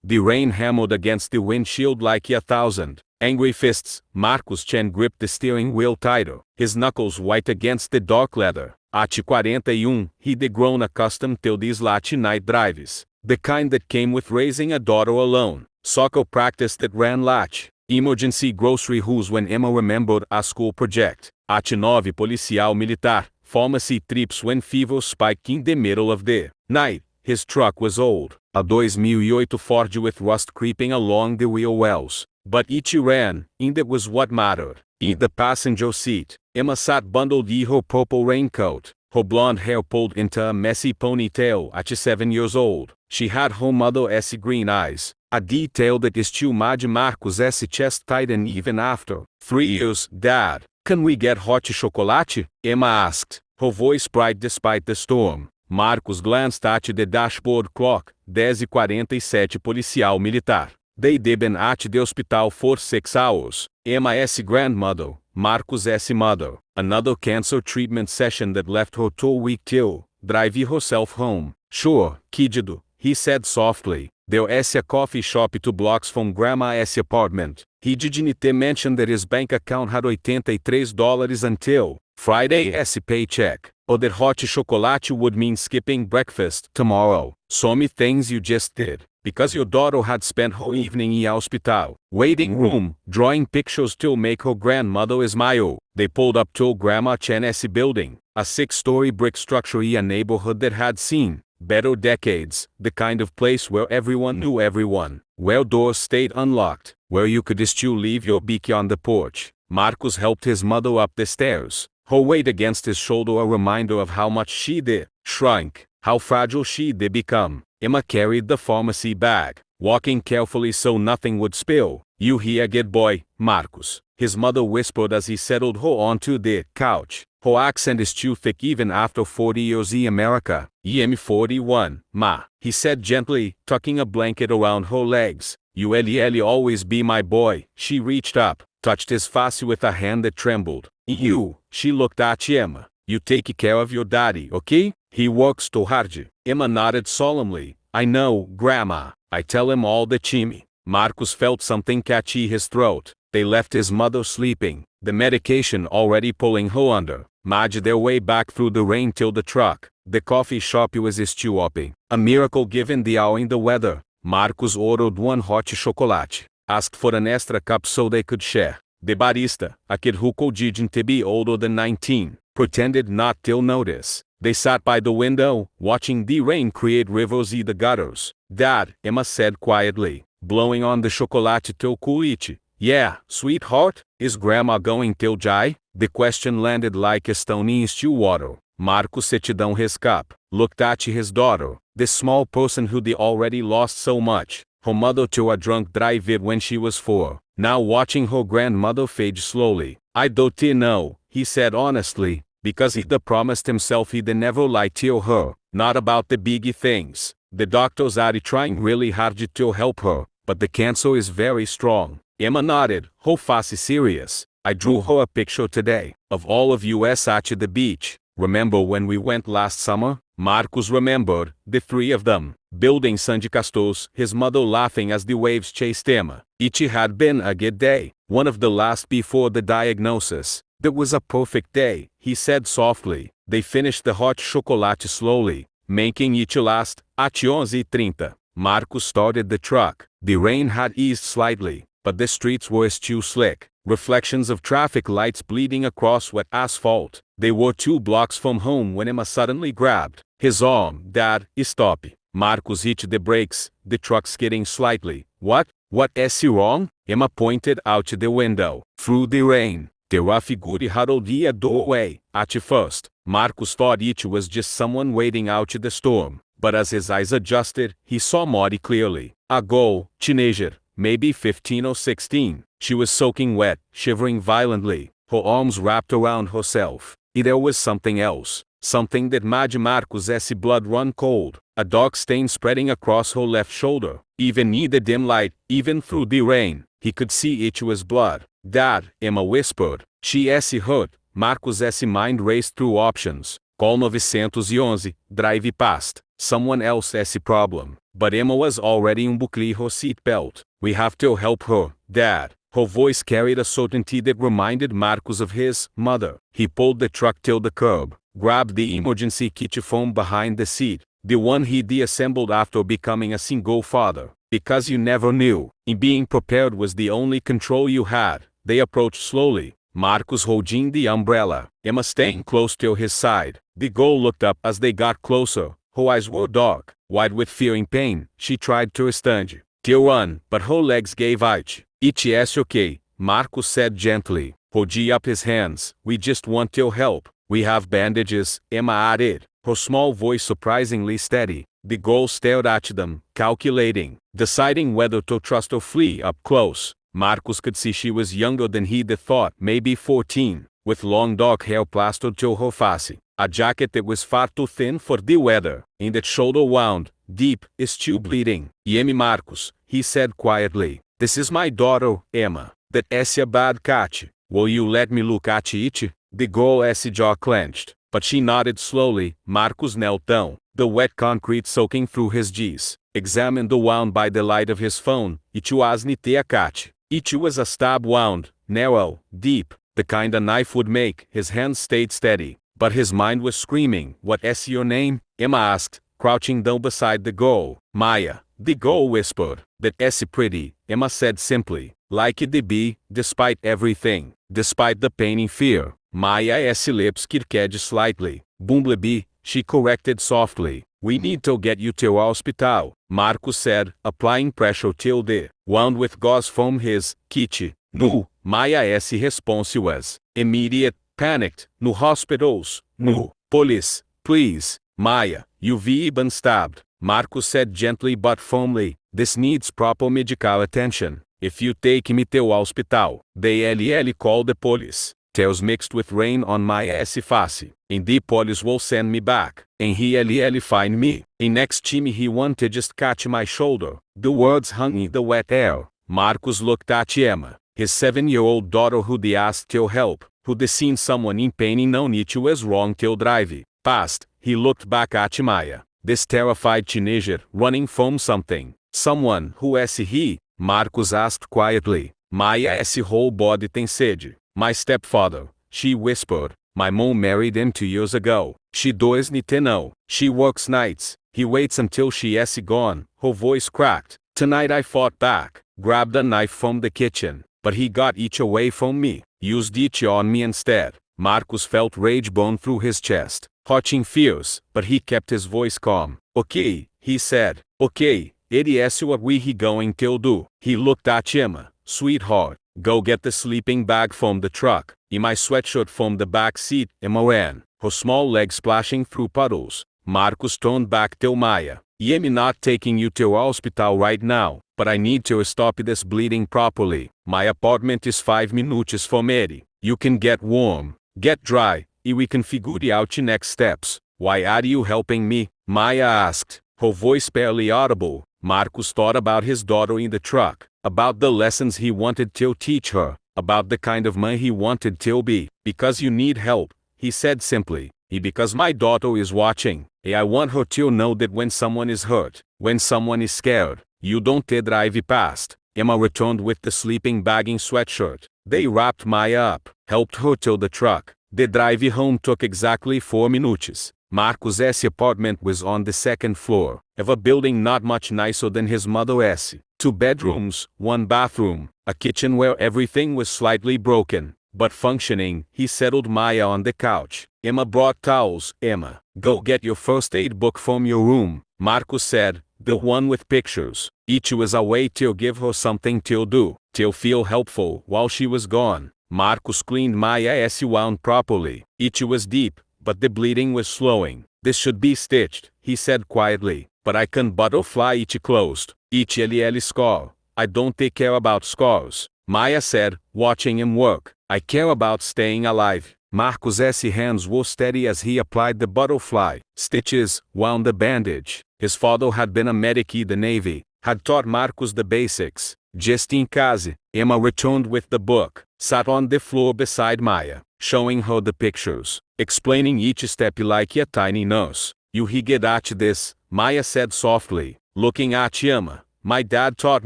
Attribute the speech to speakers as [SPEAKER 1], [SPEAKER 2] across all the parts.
[SPEAKER 1] The rain hammered against the windshield like 1,000 angry fists. Marcos Chen gripped the steering wheel tighter, his knuckles white against the dark leather. At 41, he'd grown accustomed to these late night drives, the kind that came with raising a daughter alone. Soccer practice that ran late. Emergency grocery runs when Emma remembered a school project. At 9, policial militar. Pharmacy trips when fever spiked in the middle of the night. His truck was old, a 2008 Ford with rust creeping along the wheel wells. But it ran, and that was what mattered. In the passenger seat, Emma sat bundled in her purple raincoat, her blonde hair pulled into a messy ponytail. At 7 years old, she had her mother's green eyes, a detail that still made Marcos' chest tighten even after 3 years. "Dad, can we get hot chocolate?" Emma asked, her voice bright despite the storm. Marcos glanced at the dashboard clock, 10:47 policial militar. They'd been at the hospital for 6 hours. Emma's grandmother, Marcos' mother, another cancer treatment session that left her too weak to drive herself home. "Sure, kiddo," he said softly. There's a coffee shop 2 blocks from Grandma's apartment. He didn't mention that his bank account had $83 until Friday's paycheck, or that hot chocolate would mean skipping breakfast tomorrow. "Some things you just did, because your daughter had spent her evening in hospital waiting room, drawing pictures to make her grandmother smile." They pulled up to Grandma Chen's building, a 6-story brick structure in a neighborhood that had seen better decades, the kind of place where everyone knew everyone, where doors stayed unlocked, where you could still leave your bike on the porch. Marcos helped his mother up the stairs, her weight against his shoulder a reminder of how much she'd shrunk, how fragile she'd become. Emma carried the pharmacy bag, walking carefully so nothing would spill. "You here, good boy, Marcos," his mother whispered as he settled her onto the couch. Her accent is too thick even after 40 years in America. "I'm 41, Ma," he said gently, tucking a blanket around her legs. "You'll always be my boy." She reached up, touched his face with a hand that trembled. "You," she looked at Emma, "you take care of your daddy, okay? He works too hard." Emma nodded solemnly. "I know, Grandma. I tell him all the time." Marcos felt something catch his throat. They left his mother sleeping, the medication already pulling her under, made their way back through the rain till the truck. The coffee shop was still open, a miracle given the hour and the weather. Marcos ordered 1 hot chocolate, asked for an extra cup so they could share. The barista, a kid who didn't be older than 19, pretended not to notice. They sat by the window, watching the rain create rivers in the gutters. "Dad," Emma said quietly, blowing on the chocolate to cool it. "Yeah, sweetheart, is Grandma going to die?" The question landed like a stone in still water. Marcos set down his cup, looked at his daughter, the small person who'd already lost so much, her mother to a drunk drive-in when she was 4, now watching her grandmother fade slowly. "I don't know," he said honestly, because he'd promised himself he'd never lie to her, not about the big things. "The doctors are trying really hard to help her, but the cancer is very strong." Emma nodded, her face serious. "I drew her a picture today, of all of us at the beach. Remember when we went last summer?" Marcos remembered, the 3 of them, building sandcastles, his mother laughing as the waves chased Emma. It had been a good day, one of the last before the diagnosis. "That was a perfect day," he said softly. They finished the hot chocolate slowly, making it last. At 11:30, Marcos started the truck. The rain had eased slightly, but the streets were still slick, reflections of traffic lights bleeding across wet asphalt. They were 2 blocks from home when Emma suddenly grabbed his arm. "Dad, stop." Marcos hit the brakes, the truck skidding slightly. What's wrong?" Emma pointed out the window. Through the rain, the rough figure huddled in a doorway. At first, Marcos thought it was just someone waiting out the storm, but as his eyes adjusted, he saw Maudie clearly. A girl, teenager, maybe 15 or 16. She was soaking wet, shivering violently, her arms wrapped around herself. There was something else, something that made Marcos' blood run cold, a dark stain spreading across her left shoulder. Even in the dim light, even through the rain, he could see it was blood. "Dad," Emma whispered. She's hurt. Marcos' mind raced through options. Call 911, drive past, someone else's problem. but Emma was already unbuckling her seatbelt. "We have to help her, Dad." Her voice carried a certainty that reminded Marcus of his mother. He pulled the truck till the curb, grabbed the emergency kit from behind the seat, the one he deassembled after becoming a single father. Because you never knew, and being prepared was the only control you had. They approached slowly, Marcus holding the umbrella, Emma staying close to his side. The girl looked up as they got closer. Her eyes were dark, wide with fear and pain. She tried to stand, to run, but her legs gave out. "It's okay," Marcus said gently, holding up his hands. "We just want your help. We have bandages," Emma added, her small voice surprisingly steady. The girl stared at them, calculating, deciding whether to trust or flee up close. Marcus could see she was younger than he'd thought, maybe 14, with long dark hair plastered to her face, a jacket that was far too thin for the weather, and that shoulder wound, deep, still bleeding. "Yemi Marcus," he said quietly. "This is my daughter, Emma. That's a bad catch. Will you let me look at it?" The girl's jaw clenched, but she nodded slowly. Marcus knelt down, the wet concrete soaking through his jeans, examined the wound by the light of his phone. "It wasn't a cut. It was a stab wound, narrow, deep, the kind a knife would make." His hands stayed steady, but his mind was screaming. "What's your name?" Emma asked, crouching down beside the girl. "Maya," the girl whispered. "That's pretty," Emma said simply. "Like the bee, despite everything, despite the pain and fear." Maya's lips quirked slightly. "Bumblebee," she corrected softly. "We need to get you to hospital," Marcus said, applying pressure till the wound with gauze from his kit. "No," Maya's response was immediate, panicked. "No hospitals, no. Police, please." "Maya, you've been stabbed," Marcus said gently but firmly. "This needs proper medical attention. If you take me to hospital, they'll call the police." Tears mixed with rain on Maya's face, and the police will send me back, and he'll find me. And next time he won't just catch my shoulder. The words hung in the wet air. Marcus looked at Emma, his 7-year-old daughter who'd asked to help, who'd seen someone in pain and known it was wrong till drive past. He looked back at Maya, this terrified teenager running from something. "Someone, who is he?" Marcus asked quietly. Maya's whole body tensed. "My stepfather," she whispered. "My mom married him 2 years ago. She doesn't know. She works nights. He waits until she is gone." Her voice cracked. "Tonight I fought back, grabbed a knife from the kitchen, but he got it away from me, used it on me instead." Marcus felt rage burn through his chest, hot and fierce, but he kept his voice calm. "Okay," he said. "Okay, it is what we going to do." He looked at Emma. "Sweetheart, go get the sleeping bag from the truck, and my sweatshirt from the back seat." Emma ran, her small legs splashing through puddles. Marcus turned back to Maya. "I'm not taking you to hospital right now, but I need to stop this bleeding properly. My apartment is 5 minutes from it. You can get warm, get dry, and we can figure out your next steps." "Why are you helping me?" Maya asked, her voice barely audible. Marcus thought about his daughter in the truck, about the lessons he wanted to teach her, about the kind of man he wanted to be. "Because you need help," he said simply, "and because my daughter is watching. I want her to know that when someone is hurt, when someone is scared, you don't drive past." Emma returned with the sleeping bag and sweatshirt. They wrapped Maya up, helped her to the truck. The drive home took exactly 4 minutes. Marcus's apartment was on the 2nd floor, of a building not much nicer than his mother's. 2 bedrooms, 1 bathroom, a kitchen where everything was slightly broken, but functioning. He settled Maya on the couch. Emma brought towels. "Emma, go get your first aid book from your room," Marcus said, "the one with pictures." It was a way to give her something to do, to feel helpful while she was gone. Marcus cleaned Maya's wound properly. It was deep, but the bleeding was slowing. "This should be stitched," he said quietly, "but I can butterfly it closed. It's a scar. I don't care about scars," Maya said, watching him work. "I care about staying alive." Marcus's hands were steady as he applied the butterfly stitches, wound the bandage. His father had been a medic in the Navy, had taught Marcus the basics. Just in case, Emma returned with the book, sat on the floor beside Maya, showing her the pictures, explaining each step like a tiny nurse. "You get at this," Maya said softly, looking at Emma. My dad taught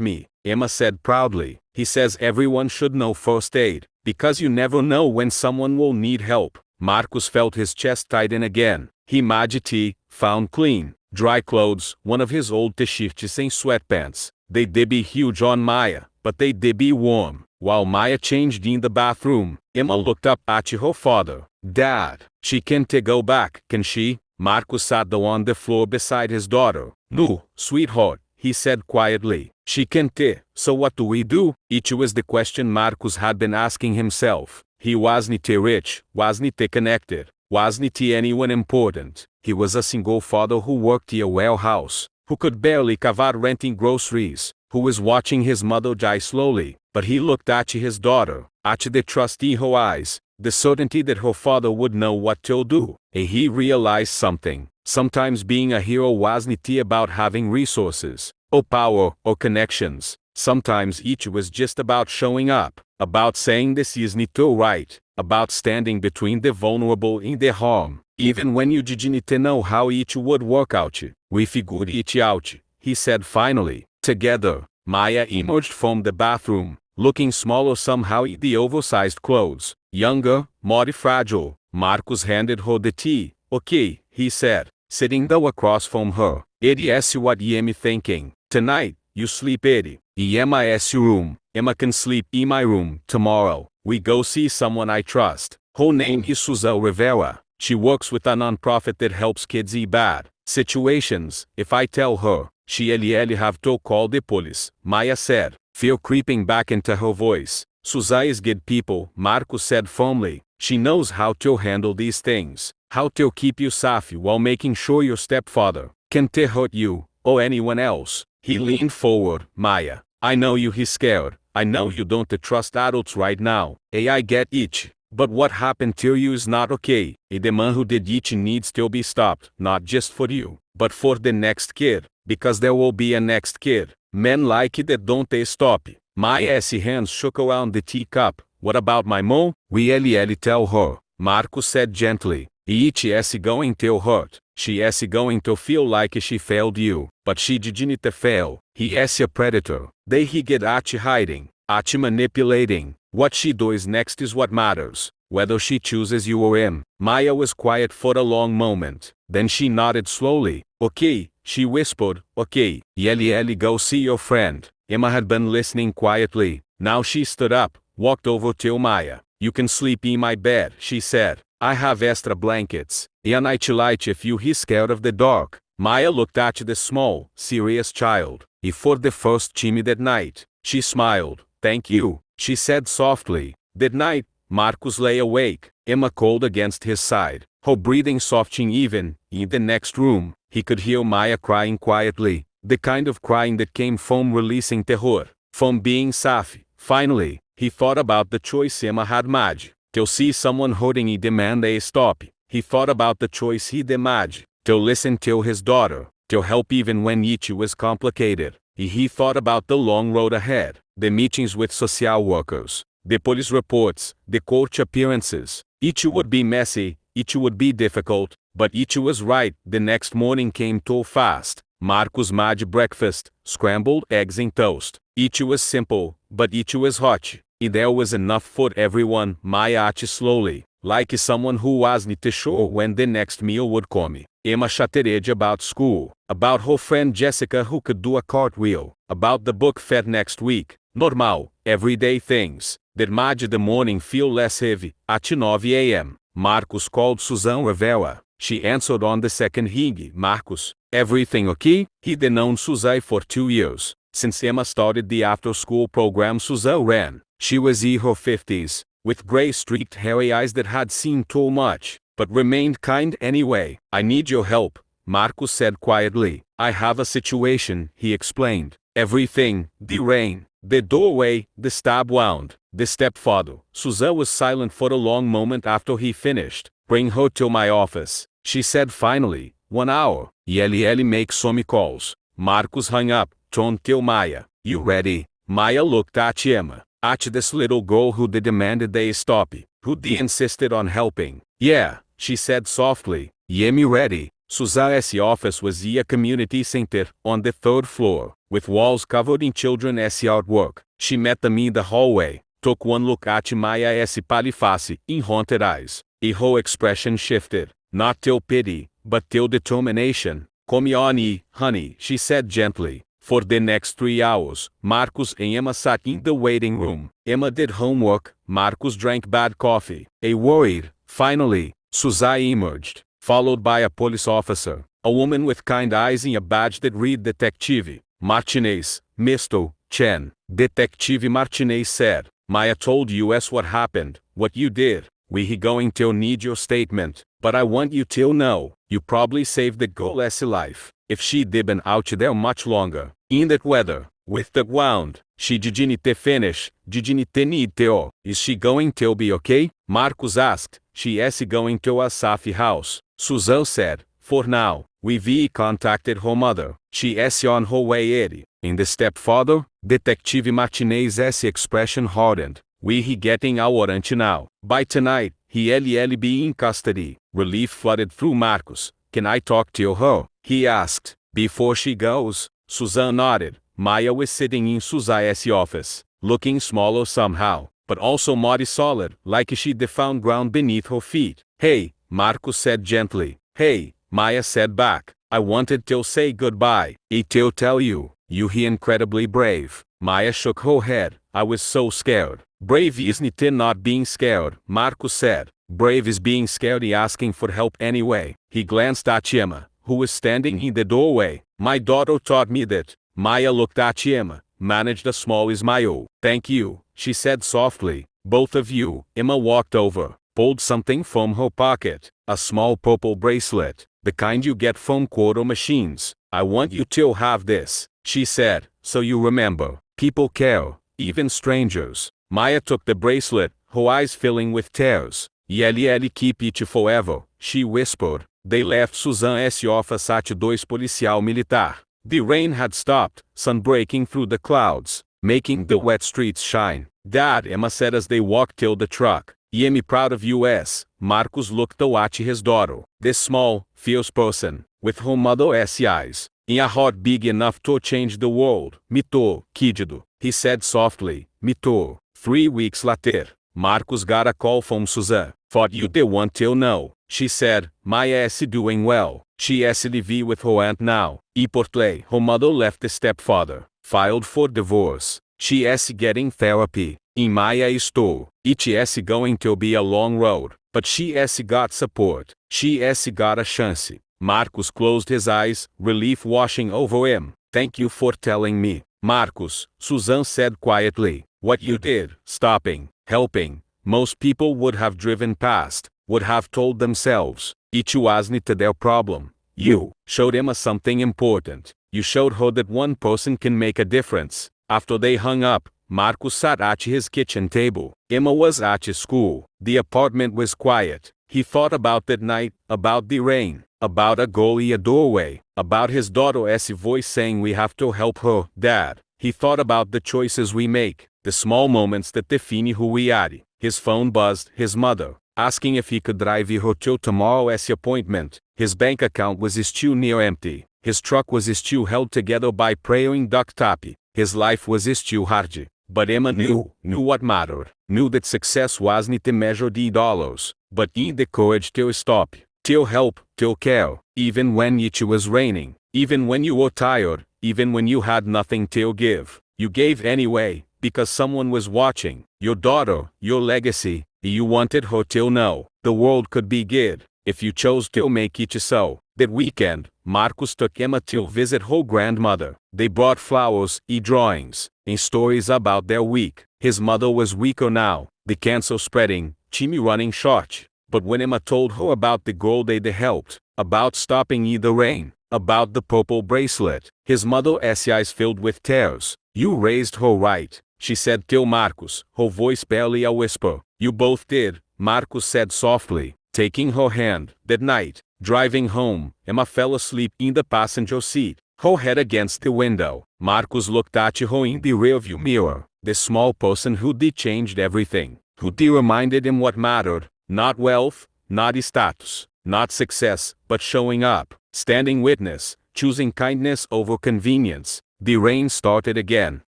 [SPEAKER 1] me, Emma said proudly. He says everyone should know first aid, because you never know when someone will need help. Marcus felt his chest tighten again. He made tea, found clean, dry clothes, one of his old t-shirts and sweatpants. They did be huge on Maya, but they did be warm. While Maya changed in the bathroom, Emma looked up at her father. Dad, she can't go back, can she? Marcus sat down on the floor beside his daughter. No, sweetheart, he said quietly. She can't. So what do we do? It was the question Marcus had been asking himself. He wasn't rich, wasn't connected, wasn't anyone important. He was a single father who worked in a warehouse, who could barely cover renting groceries, who was watching his mother die slowly. But he looked at his daughter, at the trust in her eyes, the certainty that her father would know what to do. And he realized something. Sometimes being a hero wasn't about having resources, or power, or connections. Sometimes it was just about showing up, about saying this isn't right, about standing between the vulnerable and the harm. Even when you didn't know how it would work out. We figured it out, he said finally. Together, Maya emerged from the bathroom, looking smaller somehow in the oversized clothes, younger, more fragile. Marcus handed her the tea. Okay, he said, sitting down across from her. Eddie asked what Emma thinking. Tonight, you sleep Eddie. In Emma's room. Emma can sleep in my room. Tomorrow, we go see someone I trust. Her name is Susan Rivera. She works with a non-profit that helps kids in bad situations. If I tell her, she'll have to call the police, Maya said, fear creeping back into her voice. Susan is good people, Marcus said firmly. She knows how to handle these things, how to keep you safe while making sure your stepfather can't hurt you, or anyone else. He leaned forward. Maya, I know he's scared. I know you don't trust adults right now. I get it. But what happened to you is not okay. The man who did it needs to be stopped, not just for you, but for the next kid. Because there will be a next kid. Men like it that don't stop. Maya's hands shook around the teacup. What about my mom? We'll tell her, Marcus said gently. It is going to hurt. She is going to feel like she failed you. But she didn't fail. He is a predator. He get at hiding, at manipulating. What she does next is what matters. Whether she chooses you or him. Maya was quiet for a long moment. Then she nodded slowly. Okay, she whispered. Okay, Yeli go see your friend. Emma had been listening quietly. Now she stood up, walked over to Maya. You can sleep in my bed, she said. I have extra blankets. A night light if you're scared of the dark. Maya looked at the small, serious child. For the first time that night, she smiled. Thank you, she said softly. That night, Marcus lay awake, Emma cold against his side, her breathing softening even. In the next room, he could hear Maya crying quietly, the kind of crying that came from releasing terror, from being safe. Finally, he thought about the choice Emma had made, to see someone hurting and demand a stop. He thought about the choice he made, to listen to his daughter, to help even when it was complicated. He thought about the long road ahead, the meetings with social workers, the police reports, the court appearances. It would be messy, it would be difficult, but it was right. The next morning came too fast. Marcus made breakfast, scrambled eggs and toast. It was simple, but it was hot. And there was enough for everyone. Maya ate slowly, like someone who wasn't sure when the next meal would come. Emma chattered about school, about her friend Jessica who could do a cartwheel, about the book fair next week. Normal, everyday things that made the morning feel less heavy. At 9 a.m., Marcus called Susan Rivera. She answered on the second ring. Marcus, everything okay? He'd known Susan for 2 years. Since Emma started the after-school program Susan ran. She was in her 50s, with gray streaked hairy eyes that had seen too much, but remained kind anyway. I need your help, Marcus said quietly. I have a situation, he explained. Everything, the rain, the doorway, the stab wound, the stepfather. Susan was silent for a long moment after he finished. Bring her to my office, she said finally. 1 hour. Yeli make some calls. Marcus hung up, turned to Maya. You ready? Maya looked at Emma, at this little girl who demanded they stop, who insisted on helping. Yeah, she said softly. Yemi ready. Susan's office was a community center on the third floor, with walls covered in children's artwork. She met them in the hallway, took one look at Maya's pale face in haunted eyes. A whole expression shifted, not till pity, but till determination. Come on, honey, she said gently. For the next 3 hours, Marcus and Emma sat in the waiting room. Emma did homework, Marcus drank bad coffee. Worried, finally, Susan emerged, followed by a police officer, a woman with kind eyes and a badge that read Detective Martinez, Mr. Chen. Detective Martinez said, Maya told us what happened, what you did. We going to need your statement, but I want you to know, you probably saved the girl's life. If she'd been out there much longer, in that weather, with the ground, she didn't finish, didn't need to. Is she going to be okay? Marcus asked. She is going to a safe house, Susan said. For now, we've contacted her mother. She is on her way. In the stepfather, Detective Martinez's expression hardened. We getting our warrant now. By tonight, he'll be in custody. Relief flooded through Marcus. Can I talk to her? He asked. Before she goes. Susan nodded. Maya was sitting in Susan's office, looking smaller somehow, but also more solid, like she'd found ground beneath her feet. Hey, Marcus said gently. Hey, Maya said back. I wanted to say goodbye. To tell you, you're incredibly brave. Maya shook her head. I was so scared. Brave isn't it not being scared, Marcus said. Brave is being scared and asking for help anyway. He glanced at Emma, who was standing in the doorway. My daughter taught me that. Maya looked at Emma, managed a small smile. Thank you, she said softly. Both of you. Emma walked over, pulled something from her pocket. A small purple bracelet, the kind you get from quarter machines. I want you to have this, she said, so you remember. People care, even strangers. Maya took the bracelet, her eyes filling with tears. Ele keep it forever, she whispered. They left Susan's office at 2 policial militar. The rain had stopped, sun breaking through the clouds, making the wet streets shine. Dad, Emma said as they walked till the truck. I'm proud of us. Marcus looked at his daughter, this small, fierce person, with her mother's eyes, in a heart big enough to change the world. Mito, kiddo, he said softly. Mito. 3 weeks later, Marcus got a call from Susan. Thought you'd want to know, she said. Maya is doing well. She is live with her aunt now. Portly, her mother left the stepfather, filed for divorce. She is getting therapy. In Maya store, it is going to be a long road, but she has got support. She has got a chance. Marcus closed his eyes, relief washing over him. Thank you for telling me, Marcus, Susan said quietly. What you did, stopping, helping. Most people would have driven past, would have told themselves, it wasn't their problem. You showed Emma something important. You showed her that one person can make a difference. After they hung up, Marcus sat at his kitchen table. Emma was at school. The apartment was quiet. He thought about that night, about the rain, about a girl in a doorway, about his daughter's voice saying we have to help her, Dad. He thought about the choices we make, the small moments that define who we are. His phone buzzed, his mother, asking if he could drive her to tomorrow's appointment. His bank account was still near empty. His truck was still held together by praying duct tape. His life was still hard. But Emma knew what mattered, knew that success wasn't measured in dollars, but in the courage to stop, to help, to care, even when it was raining, even when you were tired, even when you had nothing to give. You gave anyway, because someone was watching. Your daughter, your legacy. You wanted her to know the world could be good if you chose to make it so. That weekend, Marcus took Emma to visit her grandmother. They brought flowers, drawings, and stories about their week. His mother was weaker now, the cancer spreading, Jimmy running short. But when Emma told her about the girl they'd helped, about stopping the rain, about the purple bracelet, his mother's eyes filled with tears. You raised her right, she said to Marcus, her voice barely a whisper. You both did, Marcus said softly, taking her hand. That night, driving home, Emma fell asleep in the passenger seat, her head against the window. Marcus looked at her in the rearview mirror, the small person who'd changed everything, who'd reminded him what mattered, not wealth, not status, not success, but showing up, standing witness, choosing kindness over convenience. The rain started again,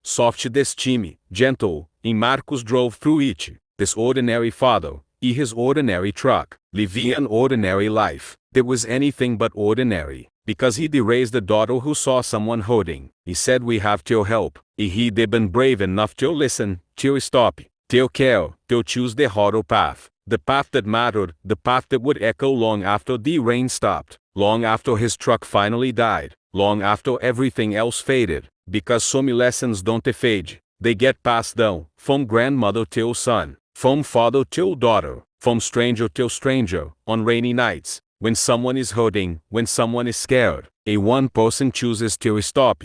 [SPEAKER 1] soft this time, gentle, and Marcos drove through it. This ordinary father, in his ordinary truck, living an ordinary life. There was anything but ordinary, because he'd raised a daughter who saw someone hurting. He said we have to help, and he'd been brave enough to listen, to stop, to care, to choose the harder path. The path that mattered, the path that would echo long after the rain stopped, long after his truck finally died, long after everything else faded, because some lessons don't fade, they get passed down, from grandmother to son, from father to daughter, from stranger to stranger, on rainy nights, when someone is hurting, when someone is scared, a one person chooses to stop,